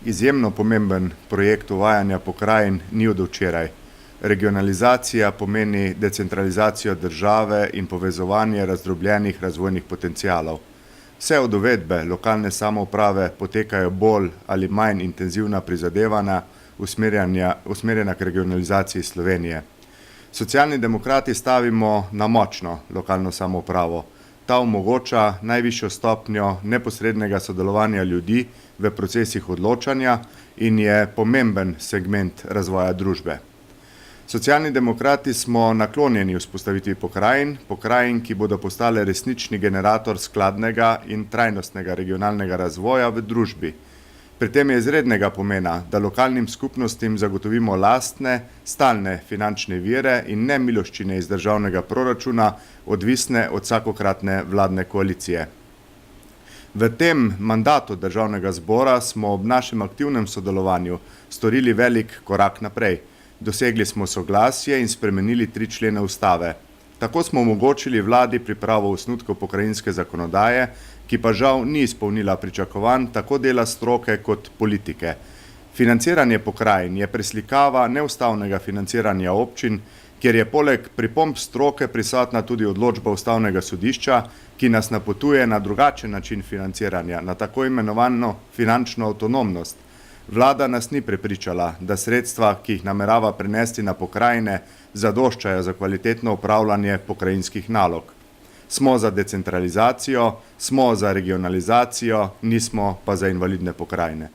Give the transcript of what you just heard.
Izjemno pomemben projekt uvajanja pokrajin ni od včeraj. Regionalizacija pomeni decentralizacijo države in povezovanje razdrobljenih razvojnih potencialov. Vse od uvedbe lokalne samouprave potekajo bolj ali manj intenzivna prizadevanja usmerjena k regionalizaciji Slovenije. Socialni demokrati stavimo na močno lokalno samoupravo. Ta omogoča najvišjo stopnjo neposrednega sodelovanja ljudi v procesih odločanja in je pomemben segment razvoja družbe. Socialni demokrati smo naklonjeni vzpostavitvi pokrajin, ki bodo postale resnični generator skladnega in trajnostnega regionalnega razvoja v družbi. Pri tem je izrednega pomena, da lokalnim skupnostim zagotovimo lastne, stalne finančne vire in ne miloščine iz državnega proračuna, odvisne od vsakokratne vladne koalicije. V tem mandatu državnega zbora smo ob našem aktivnem sodelovanju storili velik korak naprej. Dosegli smo soglasje in spremenili 3 člene ustave. Tako smo omogočili vladi pripravo osnutkov pokrajinske zakonodaje, ki pa žal ni izpolnila pričakovanj tako dela stroke kot politike. Financiranje pokrajin je preslikava neustavnega financiranja občin, kjer je poleg pripomb stroke prisotna tudi odločba Ustavnega sodišča, ki nas napotuje na drugačen način financiranja, na tako imenovano finančno avtonomnost. Vlada nas ni prepričala, da sredstva, ki jih namerava prenesti na pokrajine, zadoščajo za kvalitetno upravljanje pokrajinskih nalog. Smo za decentralizacijo, smo za regionalizacijo, nismo pa za invalidne pokrajine.